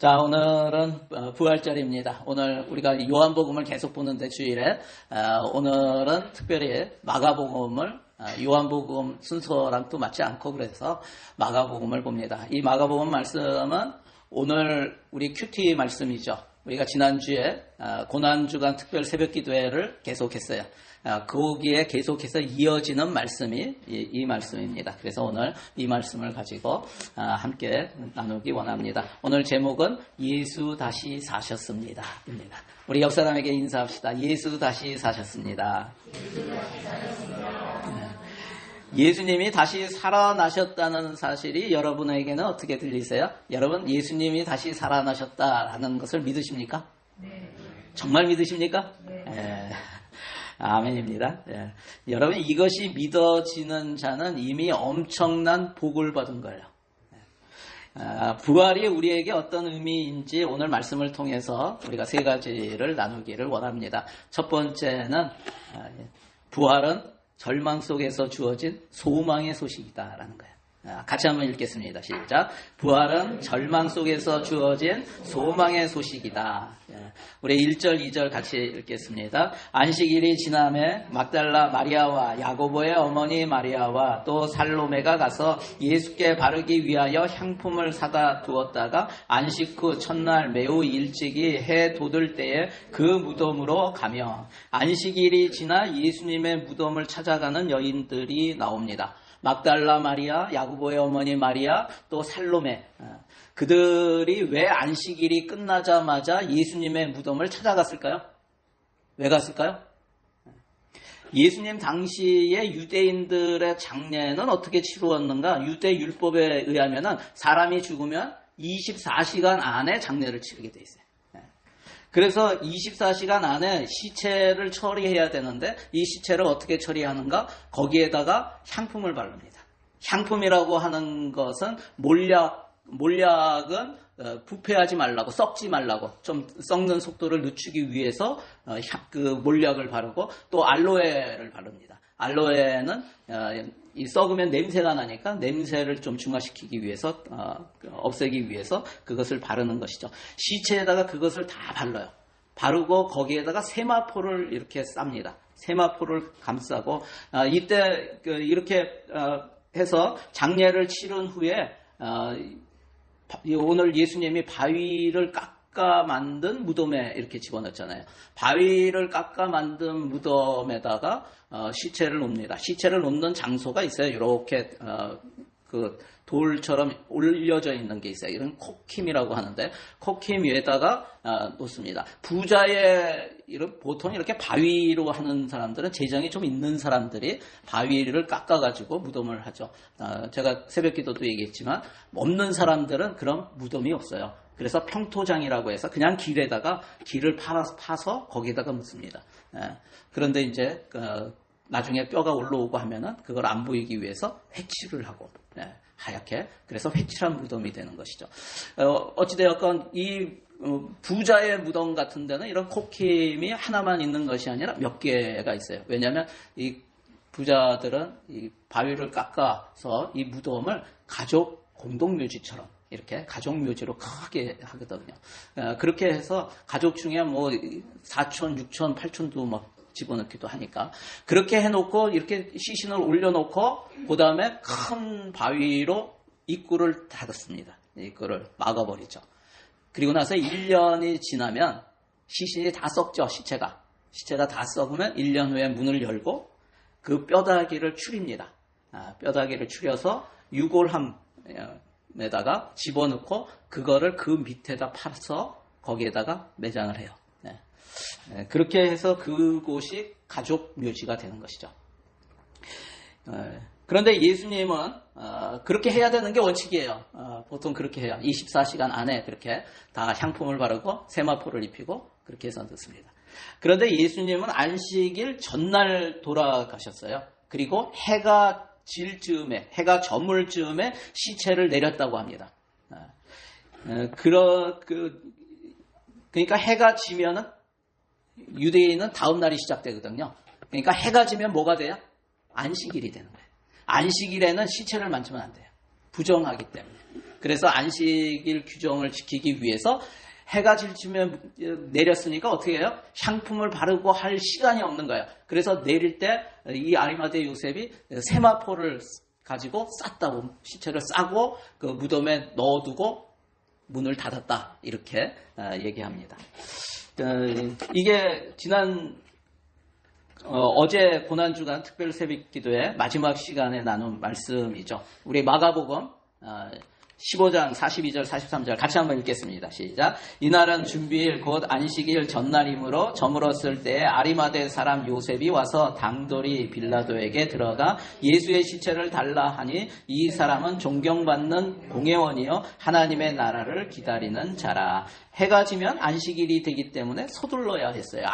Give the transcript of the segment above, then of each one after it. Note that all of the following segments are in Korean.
자, 오늘은 부활절입니다. 오늘 우리가 요한복음을 계속 보는데 주일에 오늘은 특별히 마가복음을 요한복음 순서랑 또 맞지 않고 그래서 마가복음을 봅니다. 이 마가복음 말씀은 오늘 우리 큐티 말씀이죠. 우리가 지난주에 고난주간 특별 새벽기도회를 계속했어요. 거기에 계속해서 이어지는 말씀이 이 말씀입니다. 그래서 오늘 이 말씀을 가지고 함께 나누기 원합니다. 오늘 제목은 예수 다시 사셨습니다. 입니다. 우리 옆 사람에게 인사합시다. 예수 다시 사셨습니다. 예수님이 다시 살아나셨다는 사실이 여러분에게는 어떻게 들리세요? 여러분, 예수님이 다시 살아나셨다라는 것을 믿으십니까? 네. 정말 믿으십니까? 네. 아멘입니다. 예. 여러분, 이것이 믿어지는 자는 이미 엄청난 복을 받은 거예요. 부활이 우리에게 어떤 의미인지 오늘 말씀을 통해서 우리가 세 가지를 나누기를 원합니다. 첫 번째는 부활은 절망 속에서 주어진 소망의 소식이다라는 거예요. 같이 한번 읽겠습니다. 시작. 부활은 절망 속에서 주어진 소망의 소식이다. 우리 1절, 2절 같이 읽겠습니다. 안식일이 지남에 막달라 마리아와 야고보의 어머니 마리아와 또 살로메가 가서 예수께 바르기 위하여 향품을 사다 두었다가 안식 후 첫날 매우 일찍이 해 돋을 때에 그 무덤으로 가며 안식일이 지나 예수님의 무덤을 찾아가는 여인들이 나옵니다. 막달라 마리아, 야고보의 어머니 마리아, 또 살로메. 그들이 왜 안식일이 끝나자마자 예수님의 무덤을 찾아갔을까요? 왜 갔을까요? 예수님 당시에 유대인들의 장례는 어떻게 치루었는가? 유대 율법에 의하면 사람이 죽으면 24시간 안에 장례를 치르게 돼 있어요. 그래서 24시간 안에 시체를 처리해야 되는데 이 시체를 어떻게 처리하는가? 거기에다가 향품을 바릅니다. 향품이라고 하는 것은 몰약은 부패하지 말라고, 썩지 말라고, 좀 썩는 속도를 늦추기 위해서 그 몰약을 바르고 또 알로에를 바릅니다. 알로에는 이 썩으면 냄새가 나니까 냄새를 좀 중화시키기 위해서 없애기 위해서 그것을 바르는 것이죠. 시체에다가 그것을 다 발라요. 바르고 거기에다가 세마포를 이렇게 쌉니다. 세마포를 감싸고 이때 이렇게 해서 장례를 치른 후에 오늘 예수님이 바위를 깎아 만든 무덤에 이렇게 집어넣잖아요. 바위를 깎아 만든 무덤에다가 시체를 놓습니다. 시체를 놓는 장소가 있어요. 이렇게 그 돌처럼 올려져 있는 게 있어요. 이런 코킴이라고 하는데 코킴 위에다가 놓습니다. 부자의 보통 이렇게 바위로 하는 사람들은 재정이 좀 있는 사람들이 바위를 깎아가지고 무덤을 하죠. 제가 새벽기도도 얘기했지만 없는 사람들은 그런 무덤이 없어요. 그래서 평토장이라고 해서 그냥 길에다가 길을 파서 거기에다가 묻습니다. 그런데 이제 나중에 뼈가 올라오고 하면은 그걸 안 보이기 위해서 회칠을 하고 하얗게 그래서 회칠한 무덤이 되는 것이죠. 어찌되었건 이 부자의 무덤 같은 데는 이런 코킴이 하나만 있는 것이 아니라 몇 개가 있어요. 왜냐하면 이 부자들은 이 바위를 깎아서 이 무덤을 가족 공동묘지처럼 이렇게 가족묘지로 크게 하거든요. 그렇게 해서 가족 중에 뭐 4촌, 6촌, 8촌도 막 집어넣기도 하니까 그렇게 해놓고 이렇게 시신을 올려놓고 그 다음에 큰 바위로 입구를 닫았습니다. 입구를 막아버리죠. 그리고 나서 1년이 지나면 시신이 다 썩죠. 시체가 다 썩으면 1년 후에 문을 열고 그 뼈다귀를 추립니다. 뼈다귀를 추려서 유골함에다가 집어넣고 그거를 그 밑에다 파서 거기에다가 매장을 해요. 그렇게 해서 그곳이 가족 묘지가 되는 것이죠. 그런데 예수님은 그렇게 해야 되는 게 원칙이에요. 보통 그렇게 해요. 24시간 안에 그렇게 다 향품을 바르고 세마포를 입히고 그렇게 해서 넣습니다. 그런데 예수님은 안식일 전날 돌아가셨어요. 그리고 해가 저물 즈음에 시체를 내렸다고 합니다. 그러니까 해가 지면은 유대인은 다음 날이 시작되거든요. 그러니까 해가 지면 뭐가 돼요? 안식일이 되는 거예요. 안식일에는 시체를 만지면 안 돼요. 부정하기 때문에. 그래서 안식일 규정을 지키기 위해서 해가 질치면 내렸으니까 어떻게 해요? 향품을 바르고 할 시간이 없는 거예요. 그래서 내릴 때 이 아리마대 요셉이 세마포를 가지고 쌌다고, 시체를 싸고 그 무덤에 넣어두고 문을 닫았다, 이렇게 얘기합니다. 이게 지난 어제 고난주간 특별 새벽 기도의 마지막 시간에 나눈 말씀이죠. 우리 마가복음 15장 42절 43절 같이 한번 읽겠습니다. 시작. 이날은 준비일 곧 안식일 전날이므로 저물었을 때에 아리마대 사람 요셉이 와서 당돌이 빌라도에게 들어가 예수의 시체를 달라 하니 이 사람은 존경받는 공회원이요 하나님의 나라를 기다리는 자라. 해가 지면 안식일이 되기 때문에 서둘러야 했어요.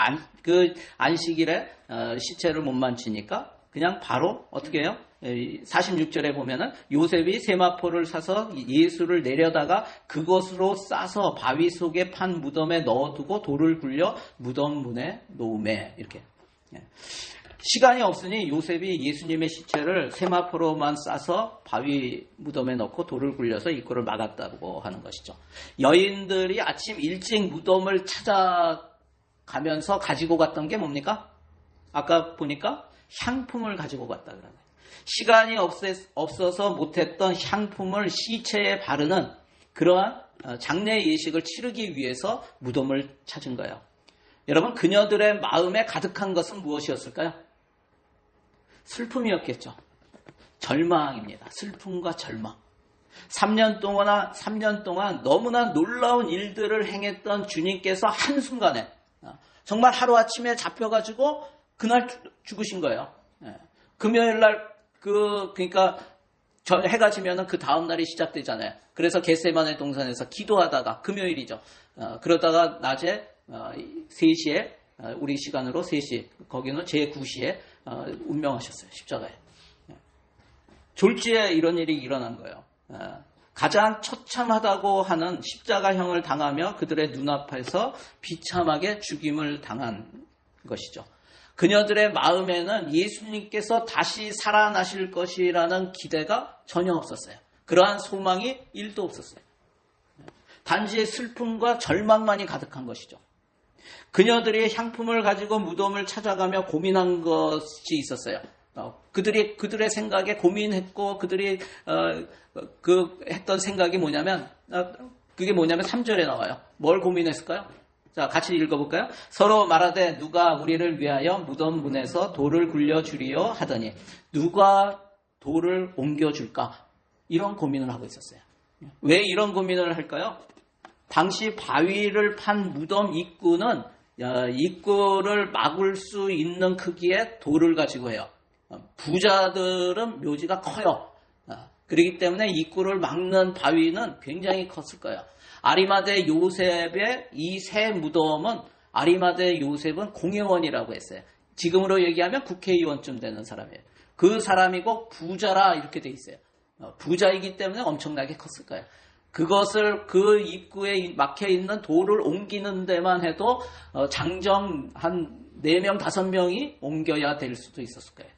그 안식일에 시체를 못 만지니까 그냥 바로 어떻게 해요? 46절에 보면은 요셉이 세마포를 사서 예수를 내려다가 그것으로 싸서 바위 속에 판 무덤에 넣어두고 돌을 굴려 무덤 문에 놓으매, 이렇게. 시간이 없으니 요셉이 예수님의 시체를 세마포로만 싸서 바위 무덤에 넣고 돌을 굴려서 입구를 막았다고 하는 것이죠. 여인들이 아침 일찍 무덤을 찾아가면서 가지고 갔던 게 뭡니까? 아까 보니까 향품을 가지고 갔다 그러네요. 시간이 없어서 못했던 향품을 시체에 바르는 그러한 장례 예식을 치르기 위해서 무덤을 찾은 거예요. 여러분, 그녀들의 마음에 가득한 것은 무엇이었을까요? 슬픔이었겠죠. 절망입니다. 슬픔과 절망. 3년 동안 너무나 놀라운 일들을 행했던 주님께서 한순간에 정말 하루아침에 잡혀가지고 그날 죽으신 거예요. 금요일 날 그러니까 해가 지면은 그 다음 날이 시작되잖아요. 그래서 겟세마네 동산에서 기도하다가 금요일이죠. 그러다가 낮에 3시에 우리 시간으로 3시, 거기는 제 9시에 운명하셨어요. 십자가에. 졸지에 이런 일이 일어난 거예요. 가장 처참하다고 하는 십자가형을 당하며 그들의 눈앞에서 비참하게 죽임을 당한 것이죠. 그녀들의 마음에는 예수님께서 다시 살아나실 것이라는 기대가 전혀 없었어요. 그러한 소망이 1도 없었어요. 단지 슬픔과 절망만이 가득한 것이죠. 그녀들이 향품을 가지고 무덤을 찾아가며 고민한 것이 있었어요. 그들의 생각에 고민했고 그들이 했던 생각이 뭐냐면 그게 뭐냐면 3절에 나와요. 뭘 고민했을까요? 자, 같이 읽어볼까요? 서로 말하되 누가 우리를 위하여 무덤 문에서 돌을 굴려주리요 하더니 누가 돌을 옮겨줄까? 이런 고민을 하고 있었어요. 왜 이런 고민을 할까요? 당시 바위를 판 무덤 입구는 입구를 막을 수 있는 크기의 돌을 가지고 해요. 부자들은 묘지가 커요. 그렇기 때문에 입구를 막는 바위는 굉장히 컸을 거예요. 아리마대 요셉의 이 새 무덤은 아리마대 요셉은 공회원이라고 했어요. 지금으로 얘기하면 국회의원쯤 되는 사람이에요. 그 사람이고 부자라 이렇게 돼 있어요. 부자이기 때문에 엄청나게 컸을 거예요. 그것을 그 입구에 막혀 있는 돌을 옮기는 데만 해도 장정 한 4명, 5명이 옮겨야 될 수도 있었을 거예요.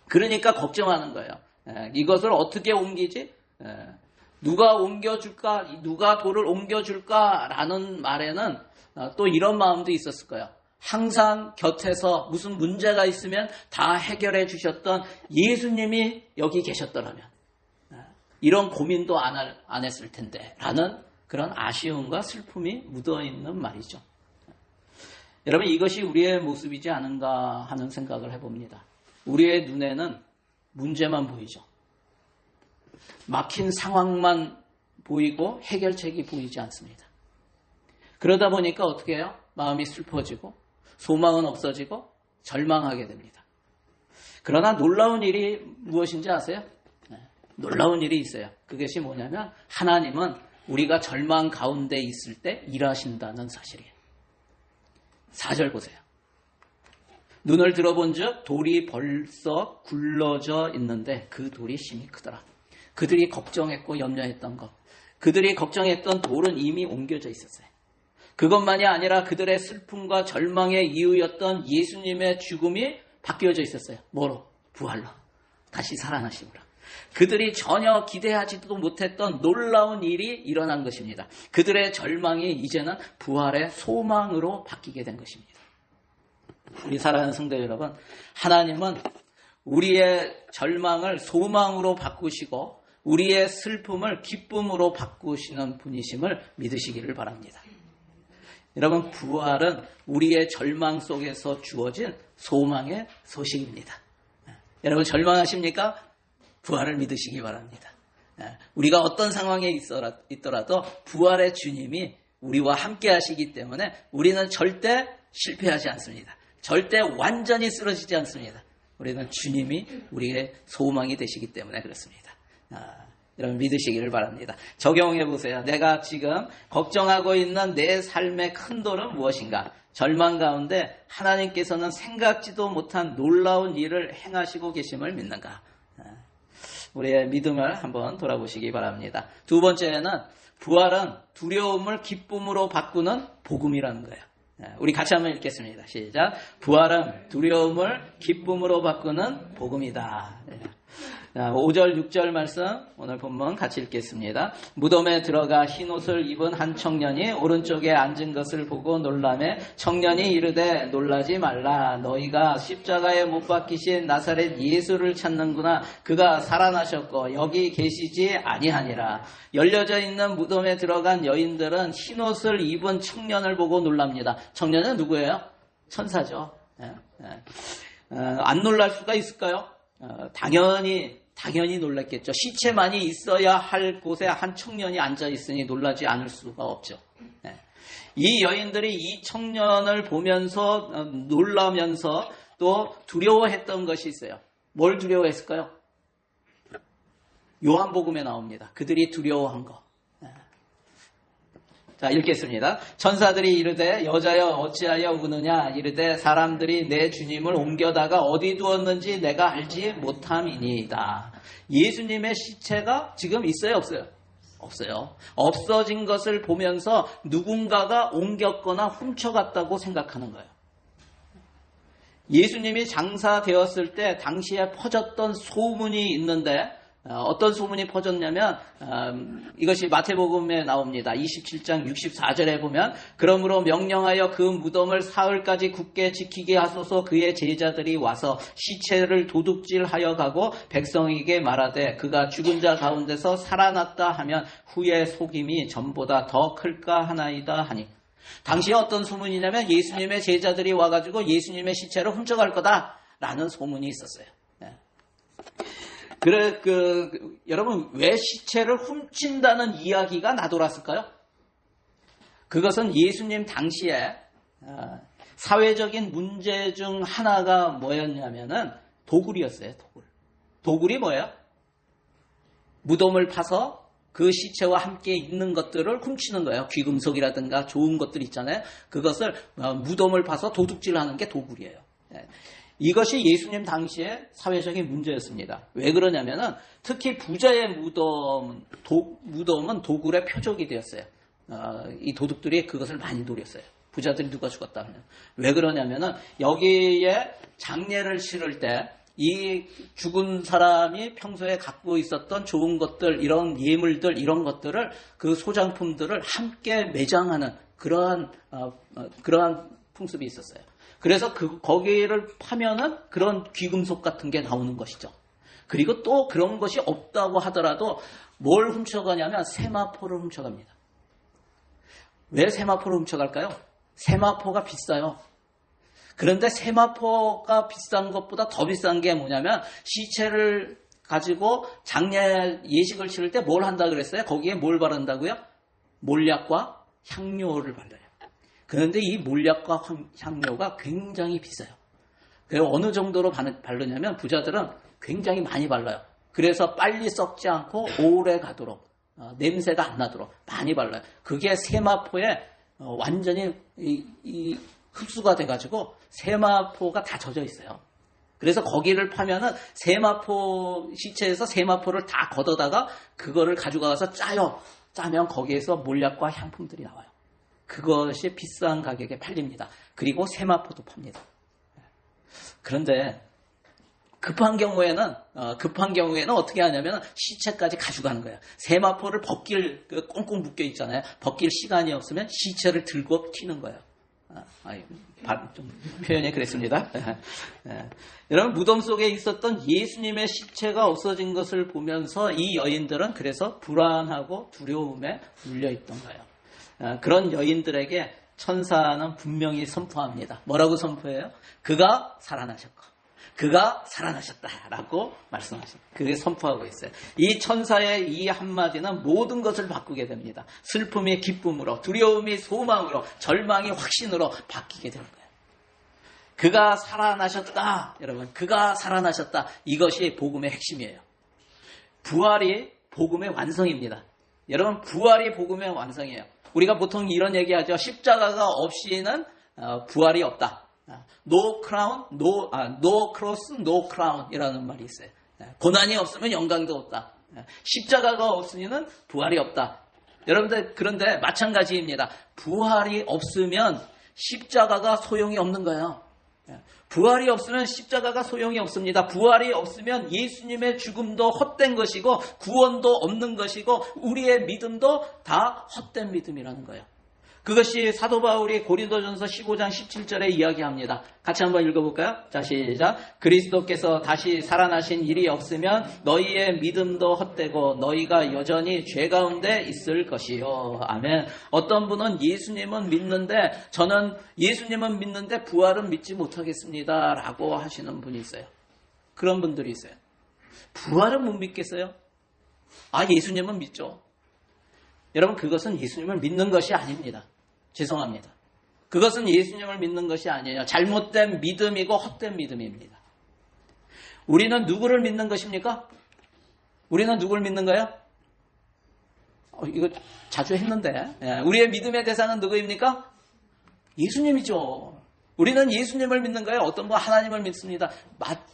그러니까 걱정하는 거예요. 이것을 어떻게 옮기지? 누가 옮겨줄까? 누가 돌을 옮겨줄까라는 말에는 또 이런 마음도 있었을 거예요. 항상 곁에서 무슨 문제가 있으면 다 해결해 주셨던 예수님이 여기 계셨더라면 이런 고민도 안 했을 텐데 라는 그런 아쉬움과 슬픔이 묻어있는 말이죠. 여러분, 이것이 우리의 모습이지 않은가 하는 생각을 해봅니다. 우리의 눈에는 문제만 보이죠. 막힌 상황만 보이고 해결책이 보이지 않습니다. 그러다 보니까 어떻게 해요? 마음이 슬퍼지고 소망은 없어지고 절망하게 됩니다. 그러나 놀라운 일이 무엇인지 아세요? 놀라운 일이 있어요. 그것이 뭐냐면 하나님은 우리가 절망 가운데 있을 때 일하신다는 사실이에요. 4절 보세요. 눈을 들어본 즉 돌이 벌써 굴러져 있는데 그 돌이 심히 크더라. 그들이 걱정했고 염려했던 것, 그들이 걱정했던 돌은 이미 옮겨져 있었어요. 그것만이 아니라 그들의 슬픔과 절망의 이유였던 예수님의 죽음이 바뀌어져 있었어요. 뭐로? 부활로. 다시 살아나심으로. 그들이 전혀 기대하지도 못했던 놀라운 일이 일어난 것입니다. 그들의 절망이 이제는 부활의 소망으로 바뀌게 된 것입니다. 우리 사랑하는 성도 여러분, 하나님은 우리의 절망을 소망으로 바꾸시고 우리의 슬픔을 기쁨으로 바꾸시는 분이심을 믿으시기를 바랍니다. 여러분, 부활은 우리의 절망 속에서 주어진 소망의 소식입니다. 여러분, 절망하십니까? 부활을 믿으시기 바랍니다. 우리가 어떤 상황에 있더라도 부활의 주님이 우리와 함께 하시기 때문에 우리는 절대 실패하지 않습니다. 절대 완전히 쓰러지지 않습니다. 우리는 주님이 우리의 소망이 되시기 때문에 그렇습니다. 여러분, 믿으시기를 바랍니다. 적용해 보세요. 내가 지금 걱정하고 있는 내 삶의 큰 돌은 무엇인가? 절망 가운데 하나님께서는 생각지도 못한 놀라운 일을 행하시고 계심을 믿는가? 우리의 믿음을 한번 돌아보시기 바랍니다. 두 번째는 부활은 두려움을 기쁨으로 바꾸는 복음이라는 거예요. 우리 같이 한번 읽겠습니다. 시작. 부활은 두려움을 기쁨으로 바꾸는 복음이다. 5절 6절 말씀 오늘 본문 같이 읽겠습니다. 무덤에 들어가 흰옷을 입은 한 청년이 오른쪽에 앉은 것을 보고 놀라매 청년이 이르되 놀라지 말라. 너희가 십자가에 못 박히신 나사렛 예수를 찾는구나. 그가 살아나셨고 여기 계시지 아니하니라. 열려져 있는 무덤에 들어간 여인들은 흰옷을 입은 청년을 보고 놀랍니다. 청년은 누구예요? 천사죠. 안 놀랄 수가 있을까요? 당연히 놀랐겠죠. 시체만이 있어야 할 곳에 한 청년이 앉아 있으니 놀라지 않을 수가 없죠. 이 여인들이 이 청년을 보면서 놀라면서 또 두려워했던 것이 있어요. 뭘 두려워했을까요? 요한복음에 나옵니다. 그들이 두려워한 거. 자, 읽겠습니다. 천사들이 이르되 여자여 어찌하여 우느냐. 이르되 사람들이 내 주님을 옮겨다가 어디 두었는지 내가 알지 못함이니이다. 예수님의 시체가 지금 있어요, 없어요? 없어요. 없어진 것을 보면서 누군가가 옮겼거나 훔쳐갔다고 생각하는 거예요. 예수님이 장사되었을 때 당시에 퍼졌던 소문이 있는데 어떤 소문이 퍼졌냐면 이것이 마태복음에 나옵니다. 27장 64절에 보면 그러므로 명령하여 그 무덤을 사흘까지 굳게 지키게 하소서. 그의 제자들이 와서 시체를 도둑질하여 가고 백성에게 말하되 그가 죽은 자 가운데서 살아났다 하면 후에 속임이 전보다 더 클까 하나이다 하니. 당시에 어떤 소문이냐면 예수님의 제자들이 와가지고 예수님의 시체를 훔쳐갈 거다라는 소문이 있었어요. 여러분, 왜 시체를 훔친다는 이야기가 나돌았을까요? 그것은 예수님 당시에 사회적인 문제 중 하나가 뭐였냐면은 도굴이었어요, 도굴. 도굴이 뭐예요? 무덤을 파서 그 시체와 함께 있는 것들을 훔치는 거예요. 귀금속이라든가 좋은 것들 있잖아요. 그것을 무덤을 파서 도둑질하는 게 도굴이에요. 이것이 예수님 당시의 사회적인 문제였습니다. 왜 그러냐면은 특히 부자의 무덤은 도굴의 표적이 되었어요. 이 도둑들이 그것을 많이 노렸어요. 부자들이 누가 죽었다 하면. 왜 그러냐면은 여기에 장례를 치를 때 이 죽은 사람이 평소에 갖고 있었던 좋은 것들, 이런 예물들, 이런 것들을 그 소장품들을 함께 매장하는 그러한 풍습이 있었어요. 그래서 거기를 파면은 그런 귀금속 같은 게 나오는 것이죠. 그리고 또 그런 것이 없다고 하더라도 뭘 훔쳐가냐면 세마포를 훔쳐갑니다. 왜 세마포를 훔쳐갈까요? 세마포가 비싸요. 그런데 세마포가 비싼 것보다 더 비싼 게 뭐냐면 시체를 가지고 장례 예식을 치를 때 뭘 한다 그랬어요? 거기에 뭘 바른다고요? 몰약과 향료를 발라요. 그런데 이 몰약과 향료가 굉장히 비싸요. 그리고 어느 정도로 바르냐면 부자들은 굉장히 많이 발라요. 그래서 빨리 썩지 않고 오래 가도록, 냄새가 안 나도록 많이 발라요. 그게 세마포에 완전히 흡수가 돼가지고 세마포가 다 젖어 있어요. 그래서 거기를 파면은 시체에서 세마포를 다 걷어다가 그거를 가져가서 짜면 거기에서 몰약과 향품들이 나와요. 그것이 비싼 가격에 팔립니다. 그리고 세마포도 팝니다. 그런데 급한 경우에는 어떻게 하냐면 시체까지 가져가는 거예요. 세마포를 벗길 꽁꽁 묶여 있잖아요. 벗길 시간이 없으면 시체를 들고 튀는 거예요. 좀 표현이 그랬습니다. 여러분, 무덤 속에 있었던 예수님의 시체가 없어진 것을 보면서 이 여인들은 그래서 불안하고 두려움에 눌려있던 거예요. 그런 여인들에게 천사는 분명히 선포합니다. 뭐라고 선포해요? 그가 살아나셨고 그가 살아나셨다라고 말씀하셨어요. 그게 선포하고 있어요. 이 천사의 이 한마디는 모든 것을 바꾸게 됩니다. 슬픔이 기쁨으로, 두려움이 소망으로, 절망이 확신으로 바뀌게 되는 거예요. 그가 살아나셨다. 여러분, 그가 살아나셨다. 이것이 복음의 핵심이에요. 부활이 복음의 완성입니다. 여러분, 부활이 복음의 완성이에요. 우리가 보통 이런 얘기하죠. 십자가가 없이는 부활이 없다. No crown, no cross, no crown 이라는 말이 있어요. 고난이 없으면 영광도 없다. 십자가가 없으면 부활이 없다. 여러분들, 그런데 마찬가지입니다. 부활이 없으면 십자가가 소용이 없는 거예요. 부활이 없으면 십자가가 소용이 없습니다. 부활이 없으면 예수님의 죽음도 헛된 것이고 구원도 없는 것이고 우리의 믿음도 다 헛된 믿음이라는 거예요. 그것이 사도 바울이 고린도전서 15장 17절에 이야기합니다. 같이 한번 읽어볼까요? 자, 시작. 그리스도께서 다시 살아나신 일이 없으면 너희의 믿음도 헛되고 너희가 여전히 죄 가운데 있을 것이요. 아멘. 어떤 분은 예수님은 믿는데 저는 예수님은 믿는데 부활은 믿지 못하겠습니다 라고 하시는 분이 있어요. 그런 분들이 있어요. 부활은 못 믿겠어요? 예수님은 믿죠. 여러분, 그것은 예수님을 믿는 것이 아닙니다. 죄송합니다. 그것은 예수님을 믿는 것이 아니에요. 잘못된 믿음이고 헛된 믿음입니다. 우리는 누구를 믿는 것입니까? 우리는 누구를 믿는 거예요? 이거 자주 했는데. 우리의 믿음의 대상은 누구입니까? 예수님이죠. 우리는 예수님을 믿는 거예요. 어떤 분 하나님을 믿습니다.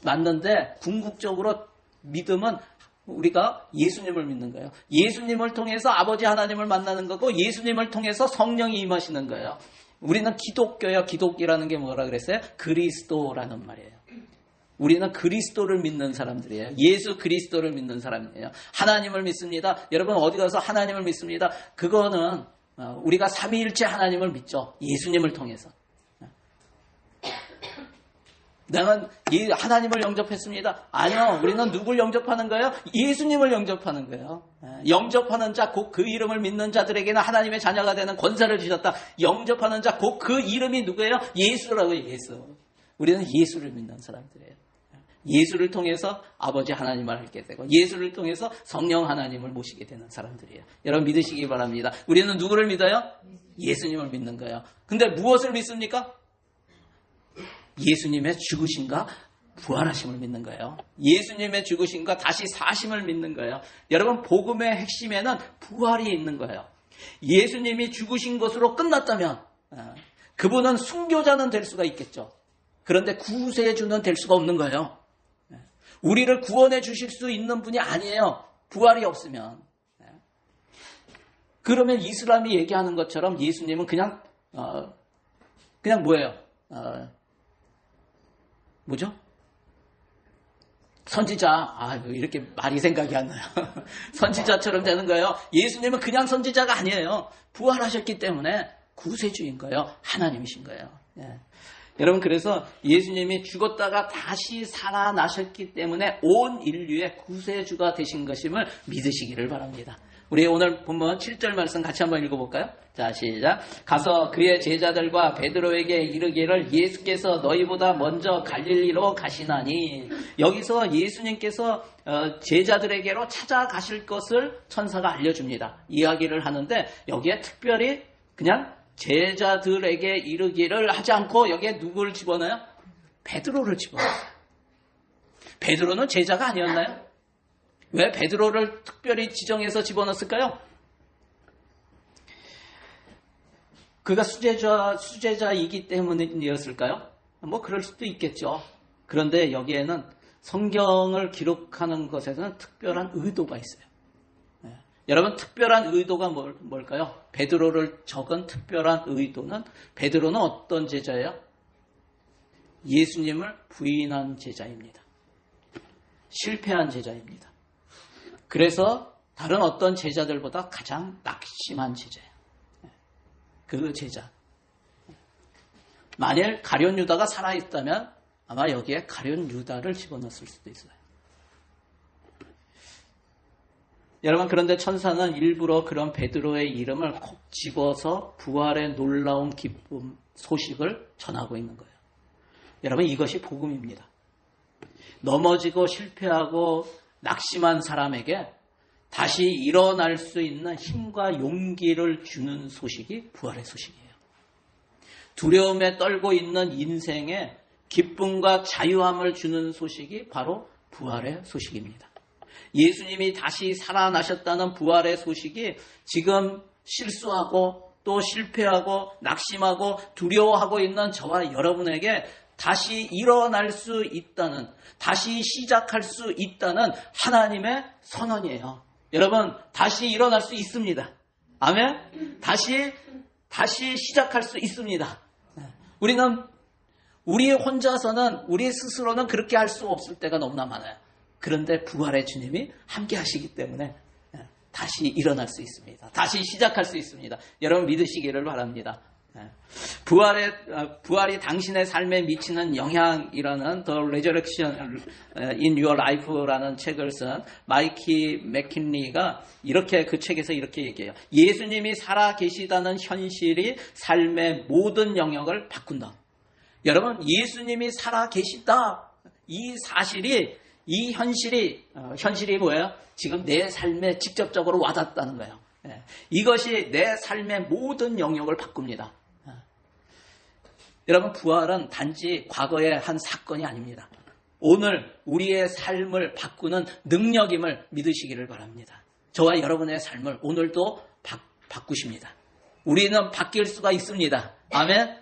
맞는데 궁극적으로 믿음은 우리가 예수님을 믿는 거예요. 예수님을 통해서 아버지 하나님을 만나는 거고 예수님을 통해서 성령이 임하시는 거예요. 우리는 기독교예요. 기독이라는 게 뭐라 그랬어요? 그리스도라는 말이에요. 우리는 그리스도를 믿는 사람들이에요. 예수 그리스도를 믿는 사람이에요. 하나님을 믿습니다. 여러분, 어디 가서 하나님을 믿습니다. 그거는 우리가 삼위일체 하나님을 믿죠. 예수님을 통해서. 나는 하나님을 영접했습니다. 아니요. 우리는 누굴 영접하는 거예요? 예수님을 영접하는 거예요. 영접하는 자, 곧 그 이름을 믿는 자들에게는 하나님의 자녀가 되는 권세를 주셨다. 영접하는 자, 곧 그 이름이 누구예요? 예수라고요. 예수. 우리는 예수를 믿는 사람들이에요. 예수를 통해서 아버지 하나님을 알게 되고 예수를 통해서 성령 하나님을 모시게 되는 사람들이에요. 여러분, 믿으시기 바랍니다. 우리는 누구를 믿어요? 예수님을 믿는 거예요. 근데 무엇을 믿습니까? 예수님의 죽으심과 부활하심을 믿는 거예요. 예수님의 죽으심과 다시 사심을 믿는 거예요. 여러분, 복음의 핵심에는 부활이 있는 거예요. 예수님이 죽으신 것으로 끝났다면 그분은 순교자는 될 수가 있겠죠. 그런데 구세주는 될 수가 없는 거예요. 우리를 구원해 주실 수 있는 분이 아니에요. 부활이 없으면. 그러면 이슬람이 얘기하는 것처럼 예수님은 그냥 뭐예요? 뭐죠? 선지자. 이렇게 말이 생각이 안 나요. 선지자처럼 되는 거예요. 예수님은 그냥 선지자가 아니에요. 부활하셨기 때문에 구세주인 거예요. 하나님이신 거예요. 여러분, 그래서 예수님이 죽었다가 다시 살아나셨기 때문에 온 인류의 구세주가 되신 것임을 믿으시기를 바랍니다. 우리 오늘 본문 7절 말씀 같이 한번 읽어볼까요? 자, 시작. 가서 그의 제자들과 베드로에게 이르기를 예수께서 너희보다 먼저 갈릴리로 가시나니. 여기서 예수님께서 제자들에게로 찾아가실 것을 천사가 알려줍니다. 이야기를 하는데 여기에 특별히 그냥 제자들에게 이르기를 하지 않고 여기에 누구를 집어넣어요? 베드로를 집어넣어요. 베드로는 제자가 아니었나요? 왜 베드로를 특별히 지정해서 집어넣었을까요? 그가 수제자이기 때문이었을까요? 그럴 수도 있겠죠. 그런데 여기에는 성경을 기록하는 것에는 특별한 의도가 있어요. 여러분, 특별한 의도가 뭘까요? 베드로를 적은 특별한 의도는, 베드로는 어떤 제자예요? 예수님을 부인한 제자입니다. 실패한 제자입니다. 그래서 다른 어떤 제자들보다 가장 낙심한 제자예요. 그 제자. 만일 가룟 유다가 살아있다면 아마 여기에 가룟 유다를 집어넣었을 수도 있어요. 여러분, 그런데 천사는 일부러 그런 베드로의 이름을 콕 집어서 부활의 놀라운 기쁨 소식을 전하고 있는 거예요. 여러분, 이것이 복음입니다. 넘어지고 실패하고 낙심한 사람에게 다시 일어날 수 있는 힘과 용기를 주는 소식이 부활의 소식이에요. 두려움에 떨고 있는 인생에 기쁨과 자유함을 주는 소식이 바로 부활의 소식입니다. 예수님이 다시 살아나셨다는 부활의 소식이 지금 실수하고 또 실패하고 낙심하고 두려워하고 있는 저와 여러분에게 다시 일어날 수 있다는, 다시 시작할 수 있다는 하나님의 선언이에요. 여러분, 다시 일어날 수 있습니다. 아멘? 다시 시작할 수 있습니다. 우리 혼자서는, 우리 스스로는 그렇게 할 수 없을 때가 너무나 많아요. 그런데 부활의 주님이 함께 하시기 때문에 다시 일어날 수 있습니다. 다시 시작할 수 있습니다. 여러분 믿으시기를 바랍니다. 부활이 당신의 삶에 미치는 영향이라는 The Resurrection in Your Life라는 책을 쓴 마이키 맥킨리가 그 책에서 이렇게 얘기해요. 예수님이 살아 계시다는 현실이 삶의 모든 영역을 바꾼다. 여러분, 예수님이 살아 계시다. 이 사실이, 이 현실이 뭐예요? 지금 내 삶에 직접적으로 와닿다는 거예요. 이것이 내 삶의 모든 영역을 바꿉니다. 여러분, 부활은 단지 과거의 한 사건이 아닙니다. 오늘 우리의 삶을 바꾸는 능력임을 믿으시기를 바랍니다. 저와 여러분의 삶을 오늘도 바꾸십니다. 우리는 바뀔 수가 있습니다. 아멘.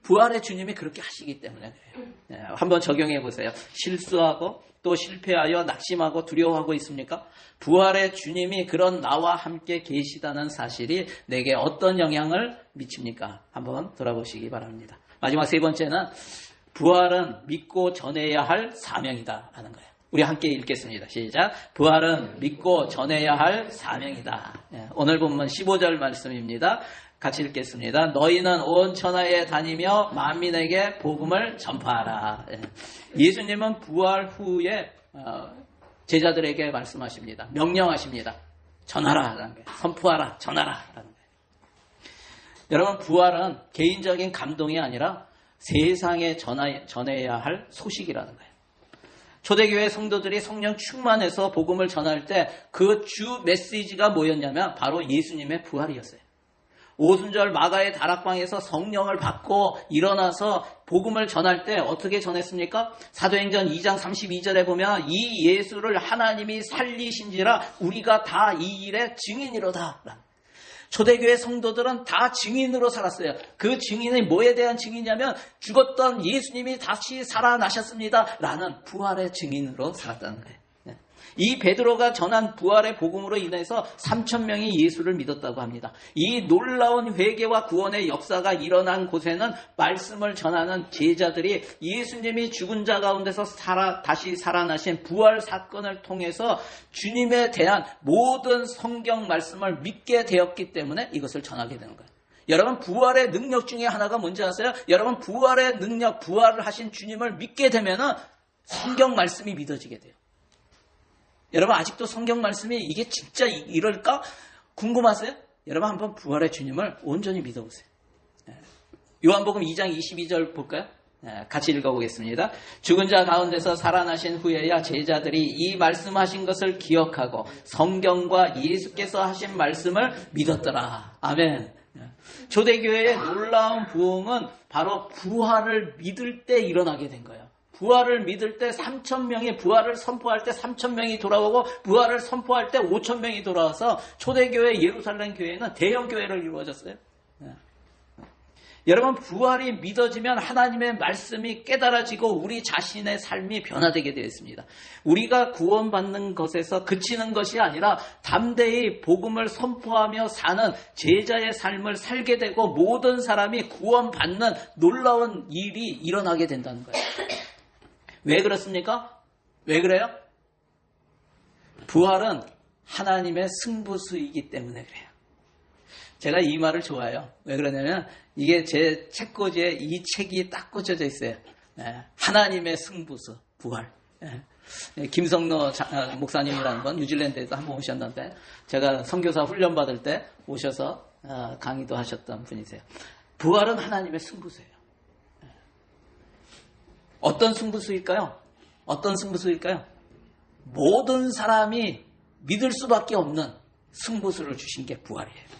부활의 주님이 그렇게 하시기 때문에 그래요. 한번 적용해 보세요. 실수하고 또 실패하여 낙심하고 두려워하고 있습니까? 부활의 주님이 그런 나와 함께 계시다는 사실이 내게 어떤 영향을 미칩니까? 한번 돌아보시기 바랍니다. 마지막 세 번째는 부활은 믿고 전해야 할 사명이다 라는 거예요. 우리 함께 읽겠습니다. 시작. 부활은 믿고 전해야 할 사명이다. 오늘 본문 15절 말씀입니다. 같이 읽겠습니다. 너희는 온 천하에 다니며 만민에게 복음을 전파하라. 예수님은 부활 후에 제자들에게 말씀하십니다. 명령하십니다. 전하라. 선포하라. 전하라. 여러분, 부활은 개인적인 감동이 아니라 세상에 전해야 할 소식이라는 거예요. 초대교회 성도들이 성령 충만해서 복음을 전할 때 그 주 메시지가 뭐였냐면 바로 예수님의 부활이었어요. 오순절 마가의 다락방에서 성령을 받고 일어나서 복음을 전할 때 어떻게 전했습니까? 사도행전 2장 32절에 보면 이 예수를 하나님이 살리신지라 우리가 다 이 일의 증인이로다. 초대교회 성도들은 다 증인으로 살았어요. 그 증인이 뭐에 대한 증인이냐면 죽었던 예수님이 다시 살아나셨습니다 라는 부활의 증인으로 살았다는 거예요. 이 베드로가 전한 부활의 복음으로 인해서 3,000명이 예수를 믿었다고 합니다. 이 놀라운 회개와 구원의 역사가 일어난 곳에는 말씀을 전하는 제자들이 예수님이 죽은 자 가운데서 다시 살아나신 부활 사건을 통해서 주님에 대한 모든 성경 말씀을 믿게 되었기 때문에 이것을 전하게 되는 거예요. 여러분, 부활의 능력 중에 하나가 뭔지 아세요? 여러분, 부활의 능력, 부활을 하신 주님을 믿게 되면은 성경 말씀이 믿어지게 돼요. 여러분, 아직도 성경 말씀이 이게 진짜 이럴까? 궁금하세요? 여러분, 한번 부활의 주님을 온전히 믿어보세요. 요한복음 2장 22절 볼까요? 같이 읽어보겠습니다. 죽은 자 가운데서 살아나신 후에야 제자들이 이 말씀하신 것을 기억하고 성경과 예수께서 하신 말씀을 믿었더라. 아멘. 초대교회의 놀라운 부흥은 바로 부활을 믿을 때 일어나게 된 거예요. 부활을 믿을 때 3,000명이, 부활을 선포할 때 3,000명이 돌아오고 부활을 선포할 때 5,000명이 돌아와서 초대교회 예루살렘 교회는 대형 교회를 이루어졌어요. 여러분, 부활이 믿어지면 하나님의 말씀이 깨달아지고 우리 자신의 삶이 변화되게 되어 있습니다. 우리가 구원받는 것에서 그치는 것이 아니라 담대히 복음을 선포하며 사는 제자의 삶을 살게 되고 모든 사람이 구원받는 놀라운 일이 일어나게 된다는 거예요. 왜 그렇습니까? 왜 그래요? 부활은 하나님의 승부수이기 때문에 그래요. 제가 이 말을 좋아해요. 왜 그러냐면 이게 제 책꽂이에 이 책이 딱 꽂혀져 있어요. 하나님의 승부수, 부활. 김성로 목사님이라는 분 뉴질랜드에서 한번 오셨는데 제가 선교사 훈련 받을 때 오셔서 강의도 하셨던 분이세요. 부활은 하나님의 승부수예요. 어떤 승부수일까요? 어떤 승부수일까요? 모든 사람이 믿을 수밖에 없는 승부수를 주신 게 부활이에요.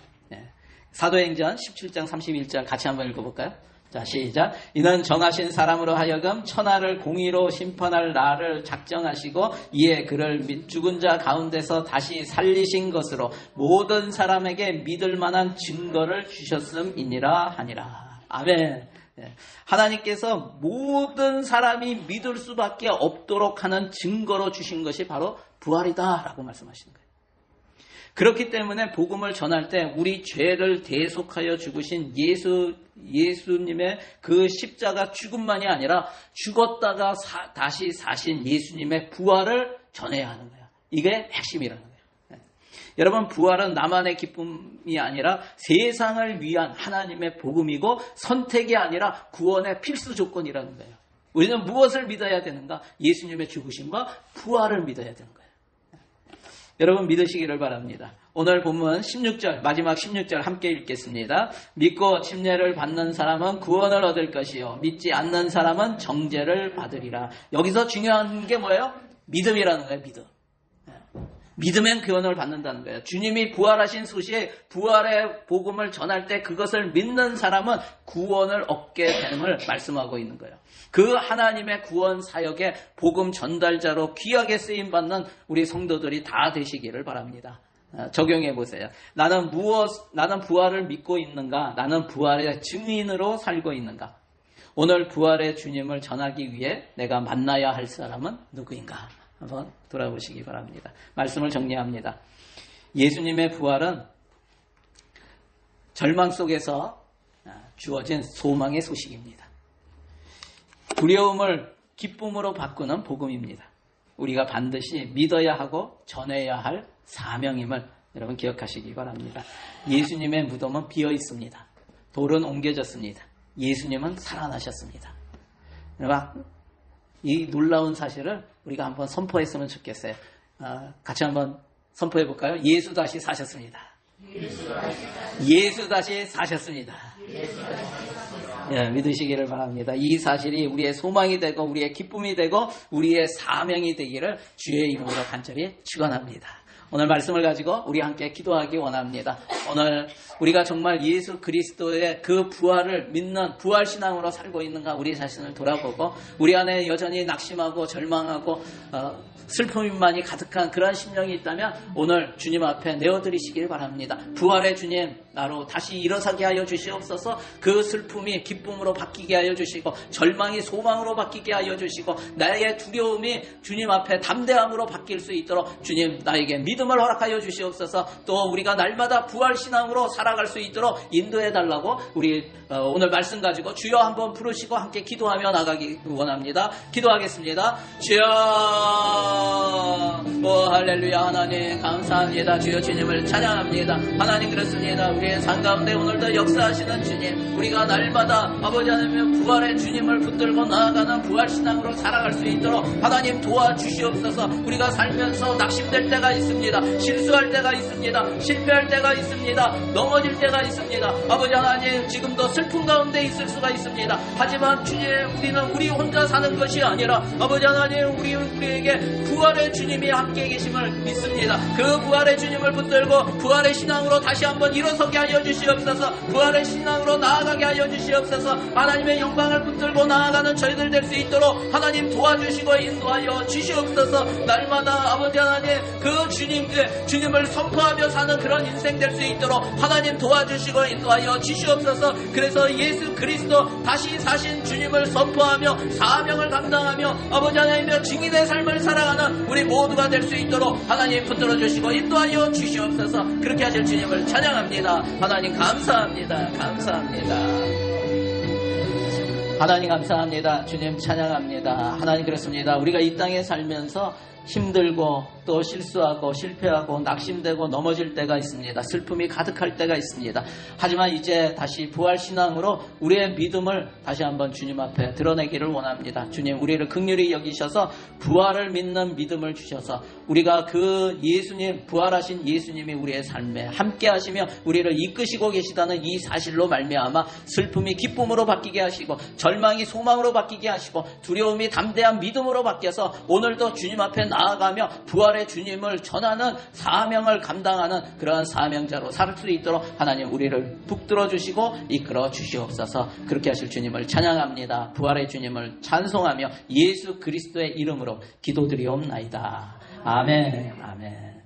사도행전 17장 31절 같이 한번 읽어볼까요? 자, 시작. 이는 정하신 사람으로 하여금 천하를 공의로 심판할 날을 작정하시고 이에 그를 죽은 자 가운데서 다시 살리신 것으로 모든 사람에게 믿을 만한 증거를 주셨음이니라 하니라. 아멘. 하나님께서 모든 사람이 믿을 수밖에 없도록 하는 증거로 주신 것이 바로 부활이다라고 말씀하시는 거예요. 그렇기 때문에 복음을 전할 때 우리 죄를 대속하여 죽으신 예수님의 그 십자가 죽음만이 아니라 죽었다가 다시 사신 예수님의 부활을 전해야 하는 거예요. 이게 핵심이라는 거예요. 여러분, 부활은 나만의 기쁨이 아니라 세상을 위한 하나님의 복음이고 선택이 아니라 구원의 필수 조건이라는 거예요. 우리는 무엇을 믿어야 되는가? 예수님의 죽으심과 부활을 믿어야 되는 거예요. 여러분 믿으시기를 바랍니다. 오늘 본문 16절, 마지막 16절 함께 읽겠습니다. 믿고 침례를 받는 사람은 구원을 얻을 것이요 믿지 않는 사람은 정죄를 받으리라. 여기서 중요한 게 뭐예요? 믿음이라는 거예요. 믿음. 믿으면 구원을 받는다는 거예요. 주님이 부활하신 소식, 부활의 복음을 전할 때 그것을 믿는 사람은 구원을 얻게 됨을 말씀하고 있는 거예요. 그 하나님의 구원 사역의 복음 전달자로 귀하게 쓰임받는 우리 성도들이 다 되시기를 바랍니다. 적용해 보세요. 나는 부활을 믿고 있는가? 나는 부활의 증인으로 살고 있는가? 오늘 부활의 주님을 전하기 위해 내가 만나야 할 사람은 누구인가? 한번 돌아보시기 바랍니다. 말씀을 정리합니다. 예수님의 부활은 절망 속에서 주어진 소망의 소식입니다. 두려움을 기쁨으로 바꾸는 복음입니다. 우리가 반드시 믿어야 하고 전해야 할 사명임을 여러분 기억하시기 바랍니다. 예수님의 무덤은 비어 있습니다. 돌은 옮겨졌습니다. 예수님은 살아나셨습니다. 여러분, 이 놀라운 사실을 우리가 한번 선포했으면 좋겠어요. 같이 한번 선포해 볼까요? 예수 다시 사셨습니다. 예수 다시 사셨습니다. 믿으시기를 바랍니다. 이 사실이 우리의 소망이 되고 우리의 기쁨이 되고 우리의 사명이 되기를 주의 이름으로 간절히 축원합니다. 오늘 말씀을 가지고 우리 함께 기도하기 원합니다. 오늘 우리가 정말 예수 그리스도의 그 부활을 믿는 부활신앙으로 살고 있는가 우리 자신을 돌아보고 우리 안에 여전히 낙심하고 절망하고 슬픔만이 가득한 그러한 심령이 있다면 오늘 주님 앞에 내어드리시길 바랍니다. 부활의 주님, 나로 다시 일어서게 하여 주시옵소서. 그 슬픔이 기쁨으로 바뀌게 하여 주시고 절망이 소망으로 바뀌게 하여 주시고 나의 두려움이 주님 앞에 담대함으로 바뀔 수 있도록 주님 나에게 믿음을 허락하여 주시옵소서. 또 우리가 날마다 부활신앙으로 살아갈 수 있도록 인도해달라고 우리 오늘 말씀 가지고 주여 한번 부르시고 함께 기도하며 나가기 원합니다. 기도하겠습니다. 주여, 할렐루야. 하나님 감사합니다. 주여 주님을 찬양합니다. 하나님 그렇습니다. 우리의 삶 가운데 오늘도 역사하시는 주님, 우리가 날마다 아버지 하나님 부활의 주님을 붙들고 나아가는 부활신앙으로 살아갈 수 있도록 하나님 도와주시옵소서. 우리가 살면서 낙심될 때가 있습니다. 실수할 때가 있습니다. 실패할 때가 있습니다. 넘어질 때가 있습니다. 아버지 하나님 지금도 슬픔 가운데 있을 수가 있습니다. 하지만 주님, 우리는 우리 혼자 사는 것이 아니라 아버지 하나님 우리에게 부활의 주님이 함께 계심을 믿습니다. 그 부활의 주님을 붙들고 부활의 신앙으로 다시 한번 일어서게 하여 주시옵소서. 부활의 신앙으로 나아가게 하여 주시옵소서. 하나님의 영광을 붙들고 나아가는 저희들 될 수 있도록 하나님 도와주시고 인도하여 주시옵소서. 날마다 아버지 하나님 그 주님을 선포하며 사는 그런 인생 될 수 있도록 하나님 도와주시고 인도하여 주시옵소서. 그래서 예수 그리스도 다시 사신 주님을 선포하며 사명을 감당하며 아버지 하나님의 증인의 삶을 살아가는 우리 모두가 될 수 있도록 하나님 붙들어 주시고 인도하여 주시옵소서. 그렇게 하실 주님을 찬양합니다. 하나님 감사합니다. 감사합니다. 하나님 감사합니다. 주님 찬양합니다. 하나님 그렇습니다. 우리가 이 땅에 살면서 힘들고 또 실수하고 실패하고 낙심되고 넘어질 때가 있습니다. 슬픔이 가득할 때가 있습니다. 하지만 이제 다시 부활신앙으로 우리의 믿음을 다시 한번 주님 앞에 드러내기를 원합니다. 주님, 우리를 긍휼히 여기셔서 부활을 믿는 믿음을 주셔서 우리가 그 예수님, 부활하신 예수님이 우리의 삶에 함께 하시며 우리를 이끄시고 계시다는 이 사실로 말미암아 슬픔이 기쁨으로 바뀌게 하시고 절망이 소망으로 바뀌게 하시고 두려움이 담대한 믿음으로 바뀌어서 오늘도 주님 앞에 나아가며 부활의 주님을 전하는 사명을 감당하는 그러한 사명자로 살 수 있도록 하나님 우리를 붙들어 주시고 이끌어 주시옵소서. 그렇게 하실 주님을 찬양합니다. 부활의 주님을 찬송하며 예수 그리스도의 이름으로 기도드리옵나이다. 아멘. 아멘.